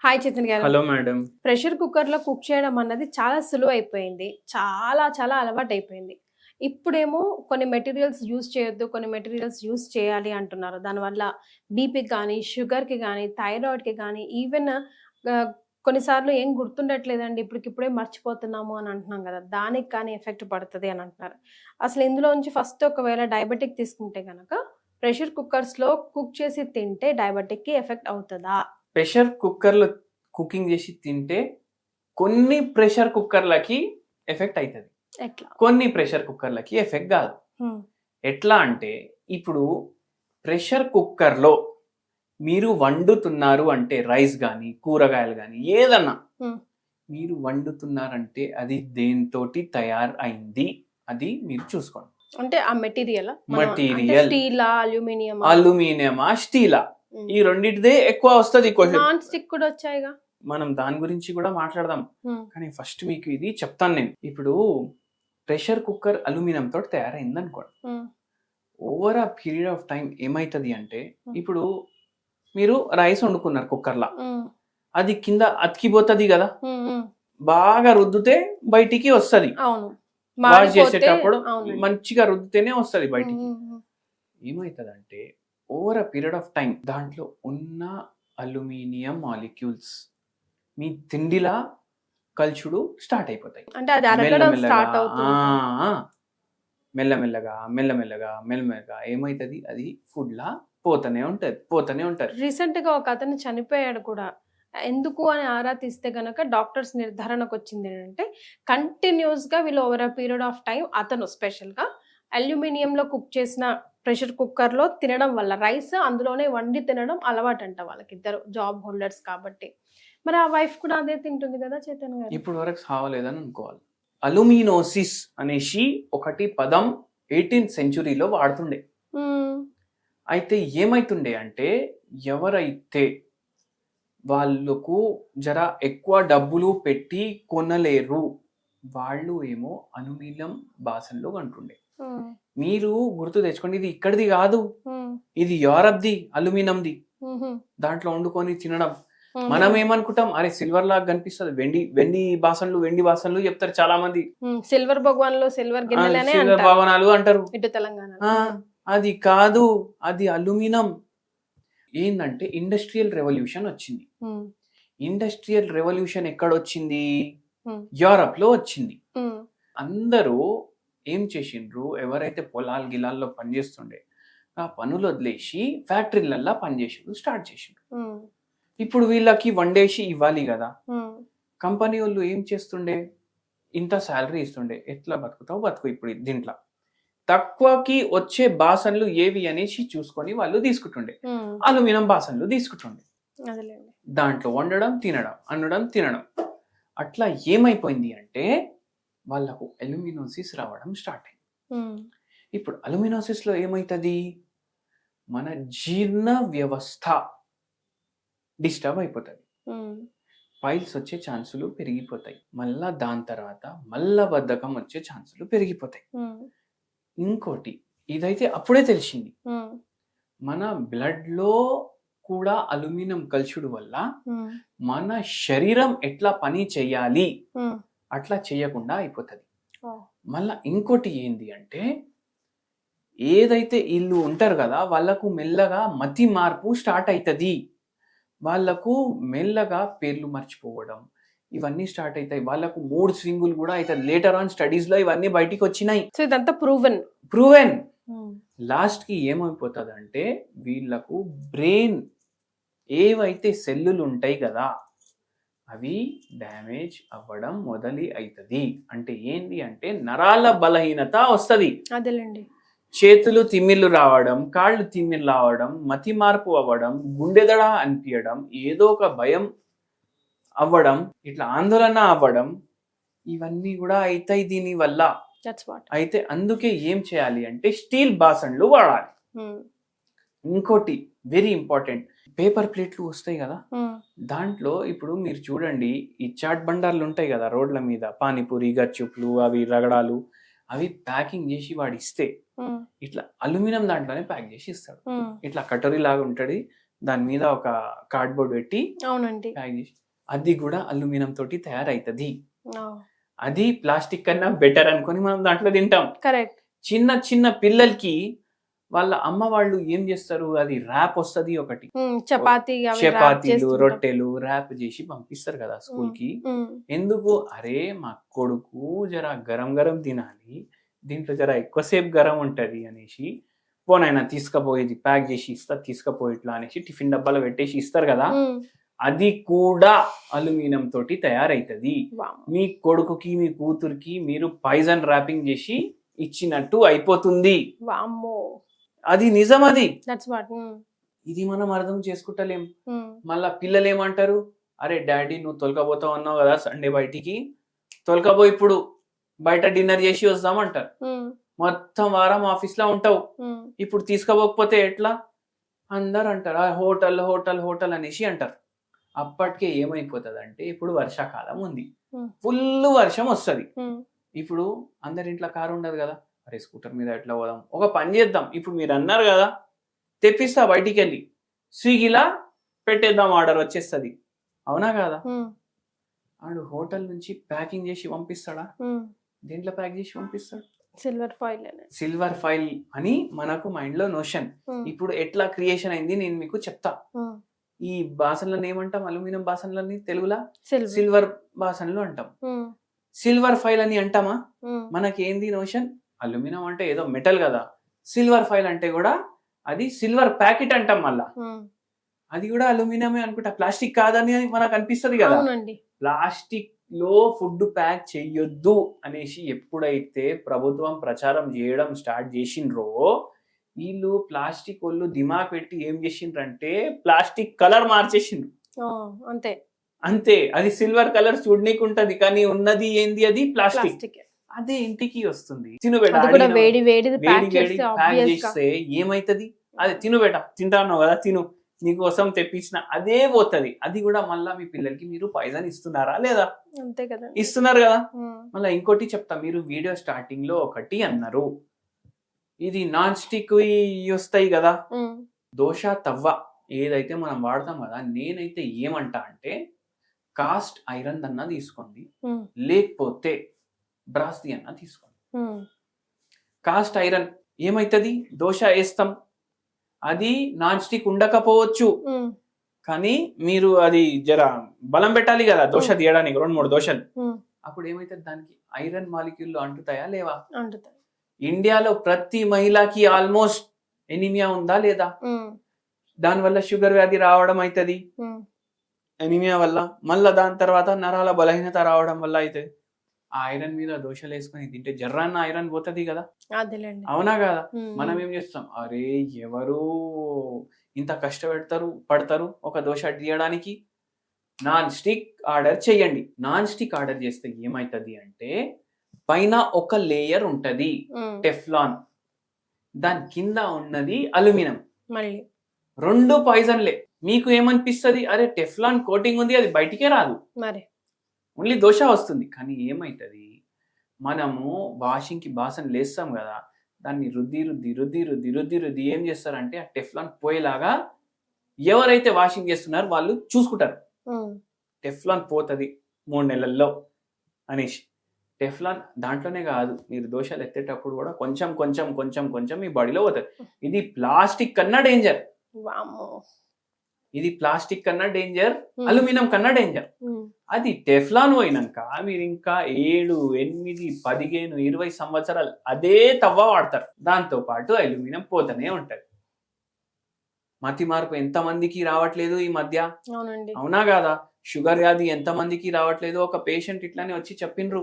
Hi Chaitanya గారు. Hello madam. Pressure కుక్కర్‌లో cook చేయడం అన్నది చాలా సులువైపోయింది. చాలా చాలా అలవాటైపోయింది. ఇప్పుడేమో కొన్ని మెటీరియల్స్ యూజ్ చేయొద్దు, కొన్ని మెటీరియల్స్ యూజ్ చేయాలి అంటున్నారు. దానివల్ల బీపీకి గానీ, షుగర్‌కి గానీ, థైరాయిడ్‌కి గానీ, ఈవెన్ కొన్నిసార్లు ఏం గుర్తుండట్లేదండి. ఇప్పటికిప్పుడే మర్చిపోతున్నాము అని అంటున్నాం గదా! దానికి కానీ ఎఫెక్ట్ పడతది అని అంటున్నారు. అసలు ఇందులో నుంచి ఫస్ట్ ఒకవేళ డయాబెటిక్ తీసుకుంటే గనక ప్రెషర్ కుక్కర్స్‌లో కుక్ చేసి తింటే డయాబెటిక్‌కి ఎఫెక్ట్ అవుతదా? ప్రెషర్ కుక్కర్‌లో కుకింగ్ చేసి తింటే కొన్ని ప్రెషర్ కుక్కర్‌లకి ఎఫెక్ట్ అయితది. ఎట్లా? కొన్ని ప్రెషర్ కుక్కర్‌లకి ఎఫెక్ట్ గాదు. హ్మ్. ఎట్లా అంటే ఇప్పుడు ప్రెషర్ కుక్కర్‌లో మీరు వండుతున్నారు అంటే రైస్ గానీ, కూరగాయలు గానీ ఏదన్నా హ్మ్. మీరు వండుతున్నారంటే అది దేనితోటి తయారు అయింది అది మీరు చూసుకోండి. అంటే ఆ మెటీరియలా? అంటే మటీరియల్ స్టీలా? అల్యూమినియమా? అల్యూమినియమా, స్టీలా హ్మ్. ఈ రెండిటిదే ఎక్కువ వస్తది క్వెషన్. నాన్ స్టిక్ కూడా వచ్చాయిగా. మనం దాని గురించి కూడా మాట్లాడదాం. హ్మ్. కానీ ఫస్ట్ మీకు ఇది చెప్తాను నేను. ఇప్పుడు ప్రెషర్ కుక్కర్ అల్యూమినియం తోటి తయారైంది అనుకోండి. హ్మ్. Over a period of time ఏమైతది అంటే హ్మ్. ఇప్పుడు మీరు రైస్ వండుకున్నారు కుక్కర్‌లా. హ్మ్. అది కింద అతికిపోతది కదా! హ్మ్. హ్మ్. బాగా రుద్దితే బయటికి వస్తది. అవును. వాష్ మాడిపోతే చేసేటప్పుడు అవునండి. మంచిగా రుద్దితేనే వస్తది హ్మ్. బయటికి. హ్మ్. హ్మ్. ఏమైతదంటే over a period of time దాంట్లో ఉన్న అల్యూమినియం మాలిక్యూల్స్ మీ తిండిలా కలుషుడు స్టార్ట్ అయిపోతాయి. అంటే అది అరగడం మెల్లమెల్లగా స్టార్ట్ అవుతూ ఉంటుంది. ఆ! మెల్లమెల్లగా ఏమైతది అది ఫుడ్‌లా పోతనే ఉంటది. పోతనే ఉంటది. రీసెంట్‌గా ఒక అతను చనిపోయాడు కూడా. ఎందుకు అని ఆరా తీస్తే గనక డాక్టర్స్ నిర్ధారణకొచ్చిందేంటంటే, కంటిన్యూయస్‌గా వీళ్ళు over a period of time అతను స్పెషల్‌గా అల్యూమినియంలో కుక్ చేసిన ప్రెషర్ కుక్కర్‌లో తినడం వల్ల రైస్ అందులోనే వండి తినడం అలవాటంట వాళ్ళకిద్దరు జాబ్ హోల్డర్స్ కాబట్టి. మరి ఆ వైఫ్ కూడా అదే తింటుంది గదా! చైతన్య గారు. ఇప్పటి వరకు సావలేదని అనుకోవాలి. అలుమినోసిస్ అనేసి ఒకటి పదం 18th సెంచురీలో వాడుతుండే. హ్మ్. అయితే ఏమైతుండే అంటే ఎవరైతే వాళ్ళకు జర ఎక్కువ డబ్బులు పెట్టి కొనలేరు. వాళ్ళు ఏమో అల్యూమినియం బాసన్లు కొంటుండే. హ్మ్. మీరు గుర్తు తెచ్చుకోండి ఇది ఇక్కడిది గాదు. హ్మ్. ఇది యూరప్‌ది అల్యూమినియంది. హుహు. దాంట్లో వండుకొని తినడం. హ్మ్. మనం ఏమనుకుంటాం అరే సిల్వర్ లాగా కనిపిస్తది. వెండి బాసన్లు చెప్తారు చాలా మంది. హ్మ్. సిల్వర్ భగవాన్‌లో సిల్వర్ గిన్నెలనే సిల్వర్ అంటారు. భవనాలు అంటారు. ఇటు తెలంగాణలో. ఆ! హ్మ్. అది కాదు. అది అల్యూమినియం. ఏందంటే ఇండస్ట్రియల్ రెవల్యూషన్ వచ్చింది. హ్మ్. ఇండస్ట్రియల్ రెవల్యూషన్ ఎక్కడొచ్చింది? హ్మ్. యూరప్‌లో వచ్చింది. హ్మ్. అందరూ ఏం చేసిండ్రు? ఎవరైతే గిలాల్లో పనిచేస్తుండే, ఆ పనులొదిలేసి ఫ్యాక్టరీలల్లా పనిచేసుడు స్టార్ట్ చేసిండ్రు. హ్మ్. ఇప్పుడు వీళ్ళకి వండేసి ఇవ్వాలి గదా! హ్మ్. కంపెనీ వోళ్ళు ఏం చేస్తుండే? ఇంత సాలరీ ఇస్తుండే. ఎట్లా బతుకుతావు బతుకు ఇప్పుడు దీంట్ల. తక్కువకి వచ్చే బాసన్లు ఏవి అనేసి చూసుకొని వాళ్ళు తీసుకుంటుండే. హ్మ్. అల్యూమినియం బాసన్లు తీసుకుంటుండే. అదేలెండి. దాంట్లో వండడం, తినడం, అనడం, తినడం. అట్లా ఏమైపోయింది అంటే వాళ్ళకు అల్యూమినోసిస్ రావడం స్టార్ట్ అయింది. హ్మ్. ఇప్పుడు అల్యూమినోసిస్‌లో ఏమైతది? మన జీర్ణ వ్యవస్థ డిస్టర్బ్ అయిపోతది. హ్మ్. పైల్స్ వచ్చే ఛాన్సులు పెరిగిపోతాయి. మళ్ళా దాని తర్వాత మలబద్ధకం వచ్చే ఛాన్సులు పెరిగిపోతాయి. హ్మ్. ఇంకోటి ఇదైతే అప్పుడే తెలిసింది. హ్మ్. మన బ్లడ్‌లో కూడా అల్యూమినియం కలుషుడు వల్ల హ్మ్. మన శరీరం ఎట్లా పని చేయాలి హ్మ్. అట్లా చేయకుండా అయిపోతది. ఓహ్! మళ్ళా ఇంకోటి ఏంది అంటే ఏదైతే ఈళ్ళు ఉంటారు గదా! వాళ్ళకు మెల్లగా మతి మార్పు స్టార్ట్ అయితది. వాళ్ళకు మెల్లగా పేర్లు మర్చిపోవడం ఇవన్నీ స్టార్ట్ అయితాయి. వాళ్ళకు మూడ్ స్వింగులు గూడా అయితది. లేటర్ ఆన్ స్టడీస్‌లో ఇవన్నీ బయటికొచ్చినాయి. సో, ఇదంతా ప్రూవెన్. ప్రూవెన్. హ్మ్. లాస్ట్‌కి ఏమైపోతదంటే వీళ్ళకు బ్రెయిన్ ఏవైతే సెల్లులు ఉంటాయి గదా! అవి డ్యామేజ్ అవ్వడం అయితది. అంటే ఏంది అంటే నరాల బలహీనత వస్తది. అదేలెండి. చేతులు తిమ్మిర్లు రావడం, కాళ్ళు తిమ్మిర్లు రావడం, మతి మార్పు అవ్వడం, గుండెదడ అనిపియడం, ఏదో ఒక భయం అవ్వడం, ఇట్లా ఆందోళన అవ్వడం, ఇవన్నీ గూడా అయితాయి దీని వల్ల. That's what. అయితే అందుకే ఏం చేయాలి అంటే స్టీల్ బాసన్లు వాడాలి. హ్మ్. ఇంకోటి వెరీ ఇంపార్టెంట్ పేపర్ ప్లేట్లు వస్తాయి గదా! హ్మ్. దాంట్లో ఇప్పుడు మీరు చూడండి ఈ చాట్ బండార్లు ఉంటాయి గదా! రోడ్ల మీద పానీపూరి, గప్‌చుప్‌లు అవి రగడాలు అవి ప్యాకింగ్ జేసి వాడిస్తే హ్మ్. ఇట్లా అల్యూమినియం దాంట్లోనే ప్యాక్ జేసి ఇస్తాడు. హ్మ్. ఇట్లా కటోరీలాగా ఉంటది. దాని మీద ఒక కార్డ్బోర్డ్ పెట్టి అవునండి. ప్యాక్ చేసి, అది కూడా అల్యూమినియం తోటి తయారైతది. ఆ! అది ప్లాస్టిక్ కన్నా బెటర్ అనుకొని మనం దాంట్లో తింటాం. కరెక్ట్. చిన్న చిన్న పిల్లలకి వాళ్ళ అమ్మ వాళ్ళు ఏం చేస్తారు, అది ర్యాప్ వస్తది ఒకటి, చపాతీ అవి ర్యాప్ చపాతీలు చేస్తుంటాం. రొట్టెలు ర్యాప్ చేసి పంపిస్తారు కదా స్కూల్ కి. హ్మ్. ఎందుకు, అరే మా కొడుకు జర గరం గరం తినాలి, దీంట్లో జర ఎక్కువసేపు గరం ఉంటది అనేసి, పోనైనా తీసుకుపోయేది ప్యాక్ చేసి ఇస్తా తీసుకుపోయి ఇట్లా అనేసి టిఫిన్ డబ్బాలో పెట్టేసి ఇస్తారు కదా. హ్మ్. అది కూడా అల్యూమినియం తోటి తయారైతది. వామ్మో! మీ కొడుకుకి మీ కూతురికి మీరు పాయిజన్ ర్యాపింగ్ చేసి ఇచ్చినట్టు అయిపోతుంది. వామ్మో! అది నిజం. అది దట్స్ వాట్. ఇది మనం అర్థం చేసుకుంటలేం. మళ్ళా పిల్లలు ఏమంటారు, అరే డాడీ నువ్వు తొలకపోతావు అన్నావు కదా సండే బయటికి, తొలకపో ఇప్పుడు బయట డిన్నర్ చేసి వస్తామంటారు. మొత్తం వారం ఆఫీస్ లో ఉంటావు, ఇప్పుడు తీసుకుపోకపోతే ఎట్లా అందరు అంటారు, హోటల్ హోటల్ హోటల్ అనేసి అంటారు. అప్పటికే ఏమైపోతుంది అంటే, ఇప్పుడు వర్షాకాలం ఉంది, ఫుల్ వర్షం వస్తుంది. ఇప్పుడు అందరింట్లో కారు ఉండదు కదా, అరే స్కూటర్ మీద ఎట్లా పోదాం, ఒక పని చేద్దాం, ఇప్పుడు మీరు అన్నారు కదా తెప్పిస్తా బయటికి వెళ్ళి స్విగ్గీలా పెట్టేద్దాం, ఆర్డర్ వచ్చేస్తుంది, అవునా కాదా? ఆడు హోటల్ నుంచి ప్యాకింగ్ చేసి పంపిస్తాడా? దేంట్లో ప్యాక్ చేసి పంపిస్తాడు? Silver foil. సిల్వర్ ఫాయిల్ అని మనకు మైండ్ లో నోషన్. ఇప్పుడు ఎట్లా క్రియేషన్ అయింది నేను మీకు చెప్తా. ఈ బాసనలను ఏమంటాం, అల్యూమినియం బాసనలని తెలుగులా సిల్వర్ బాసనలు అంటాం. సిల్వర్ ఫైల్ అని అంటామా? మనకి ఏంది నోషన్, అల్యూమినియం అంటే ఏదో మెటల్ కదా, సిల్వర్ ఫైల్ అంటే కూడా అది సిల్వర్ ప్యాకెట్ అంటాం, మళ్ళా అది కూడా అల్యూమినియమే అనుకుంటా, ప్లాస్టిక్ కాదని మనకు అనిపిస్తుంది కదా. ప్లాస్టిక్ లో ఫుడ్ ప్యాక్ చెయ్యొద్దు అనేసి ఎప్పుడైతే ప్రభుత్వం ప్రచారం చేయడం స్టార్ట్ చేసిండ్రో, వీళ్ళు ప్లాస్టిక్ వాళ్ళు దిమాగ్ పెట్టి ఏం చేసిండ్రంటే ప్లాస్టిక్ కలర్ మార్చేసిండ్రు. అంతే అంతే, అది సిల్వర్ కలర్ చూడనీకి ఉంటది కానీ ఉన్నది ఏంది, అది ప్లాస్టిక్. అదే ఇంటికి వస్తుంది, వేడి వేడి ప్యాక్ చేస్తే ఏమైతది, అది తినుబెట తింటాను కదా తిను, నీకోసం తెప్పించిన అదే పోతుంది. అది కూడా మళ్ళా మీ పిల్లలకి మీరు పాయిజన్ ఇస్తున్నారా లేదా? అంతే కదా, ఇస్తున్నారు కదా. మళ్ళీ ఇంకోటి చెప్తా, మీరు వీడియో స్టార్టింగ్ లో ఒకటి అన్నారు, ఇది నాన్ స్టిక్ వస్తాయి కదా దోశ తవ్వ ఏదైతే మనం వాడతాం కదా, నేనైతే ఏమంటా అంటే కాస్ట్ ఐరన్ అన్నా తీసుకోండి, లేకపోతే బ్రాస్ది అన్నా తీసుకోండి. కాస్ట్ ఐరన్ ఏమైతుంది, దోశ వేస్తాం, అది నాన్ స్టిక్ ఉండకపోవచ్చు కానీ మీరు అది జర బలం పెట్టాలి కదా దోశ తీయడానికి, 2-3 దోశలు. అప్పుడు ఏమైతుంది, దానికి ఐరన్ మాలిక్యూల్ అంటుతాయా లేవా? అంటుతాయి. ఇండియాలో ప్రతి మహిళకి ఆల్మోస్ట్ ఎనీమియా ఉందా లేదా? దానివల్ల షుగర్ వ్యాధి రావడం అవుతుంది ఎనీమియా వల్ల, మళ్ళా దాని తర్వాత నరాల బలహీనత రావడం వల్ల అవుతుంది. ఆ ఐరన్ మీద దోశలు వేసుకొని తింటే జర్రాన్న ఐరన్ పోతుంది కదా, అవునా కదా? మనం ఏం చేస్తాం, అరే ఎవరు ఇంత పడతారు ఒక దోశ తీయడానికి, నాన్ స్టిక్ ఆర్డర్ చేయండి. నాన్ స్టిక్ ఆర్డర్ చేస్తే ఏమైతుంది అంటే, పైన ఒక లేయర్ ఉంటది టెఫ్లాన్, దాని కింద ఉన్నది అల్యూమినియం, రెండు పాయిజన్లే. మీకు ఏమనిపిస్తుంది, అరే టెఫ్లాన్ కోటింగ్ ఉంది, అది బయటికే రాదు, ఓన్లీ దోశ వస్తుంది. కానీ ఏమైతుంది, మనము వాషింగ్ కి బాసన్ లేస్తాం కదా, దాన్ని రుద్ది రుద్ది రుద్ది రుద్ది రుద్ది రుద్ది ఏం చేస్తారంటే ఆ టెఫ్లాన్ పోయేలాగా ఎవరైతే వాషింగ్ చేస్తున్నారో వాళ్ళు చూసుకుంటారు, టెఫ్లాన్ పోతుంది 3 నెలల్లో అనేసి. టెఫ్లాన్ దాంట్లోనే కాదు, మీరు దోశలు ఎత్తేటప్పుడు కూడా కొంచెం కొంచెం కొంచెం కొంచెం మీ బాడీలో పోతుంది. ఇది ప్లాస్టిక్ కన్నా డేంజర్, ఇది ప్లాస్టిక్ కన్నా డేంజర్, అల్యూమినియం కన్నా డేంజర్. అది టెఫ్లాన్ పోయినాక మీరు ఇంకా 7, 8, 15, 20 సంవత్సరాలు అదే తవ్వ వాడతారు, దాంతో పాటు అల్యూమినియం పోతూనే ఉంటది. మతి మార్పు ఎంత మందికి రావట్లేదు ఈ మధ్య, అవునా కాదా? షుగర్ వ్యాధి ఎంత మందికి రావట్లేదు. ఒక పేషెంట్ ఇట్లానే వచ్చి చెప్పిండ్రు,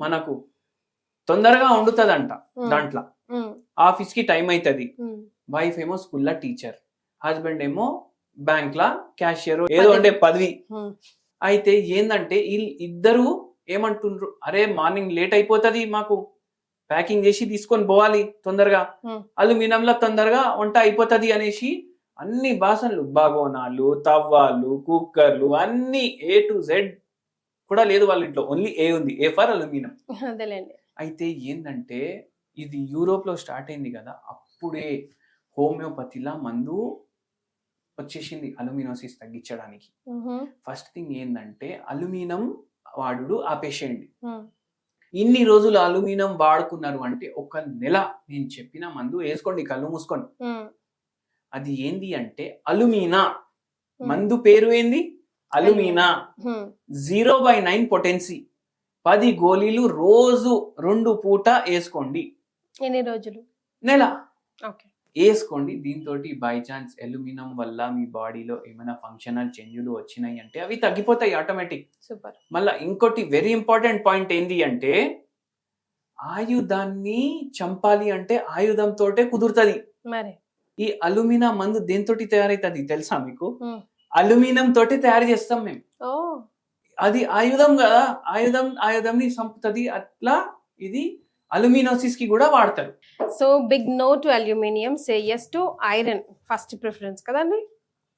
మనకు తొందరగా వండుతుందంట దాంట్లో, ఆఫీస్ కి టైం అవుతుంది, వైఫ్ ఏమో స్కూల్లో టీచర్, హస్బెండ్ ఏమో బ్యాంక్ లా క్యాషియర్, ఏదో అంటే పదవి. అయితే ఏందంటే ఇద్దరు ఏమంటుండ్రు, అరే మార్నింగ్ లేట్ అయిపోతుంది, మాకు ప్యాకింగ్ చేసి తీసుకొని పోవాలి తొందరగా, అల్యూమినియంలో తొందరగా వంట అయిపోతుంది అనేసి అన్ని బాసనలు, బగోనాలు, తవ్వాలు, కుక్కర్లు అన్ని A to Z కూడా లేదు వాళ్ళ ఇంట్లో, ఓన్లీ A ఉంది, A ఫర్ అల్యూమినియం. అయితే ఏంటంటే ఇది యూరోప్ లో స్టార్ట్ అయింది కదా, అప్పుడే హోమియోపతిలా మందు వచ్చేసింది అల్యూమినోసిస్ తగ్గించడానికి. ఫస్ట్ థింగ్ ఏంటంటే అల్యూమినియం వాడుడు ఆపేసేయండి. ఇన్ని రోజులు అల్యూమినియం వాడుకున్నారు అంటే ఒక నెల నేను చెప్పిన మందు వేసుకోండి, కళ్ళు మూసుకోండి. అది ఏంది అంటే అల్యూమినా, మందు పేరు ఏంది అల్యూమినా. 0/9 పొటెన్సీ, 10 గోళీలు రోజు 2 పూట వేసుకోండి. ఎన్ని రోజులు? నెల ఓకే, వేసుకోండి. దీంతో బై ఛాన్స్ అల్యూమినియం వల్ల మీ బాడీలో ఏమైనా ఫంక్షనల్ చేంజ్లు వచ్చినాయి అంటే అవి తగ్గిపోతాయి ఆటోమేటిక్. సూపర్. మళ్ళీ ఇంకోటి వెరీ ఇంపార్టెంట్ పాయింట్ ఏంది అంటే ఆయుధాన్ని చంపాలి అంటే ఆయుధంతోటే కుదురుతుంది. మరి ఈ అల్యూమినియం మందు దేంతోటి తయారైతుంది తెలుసా మీకు? అల్యూమినియం తోటి తయారు చేస్తాం మేము. అది ఆయుధం కదా, ఆయుధంని చంపుతుంది. అట్లా ఇది అల్యూమినోసిస్ కి కూడా వాడతారు. So big no to aluminium, say yes to iron first preference కదండి.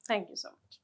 Thank you so much.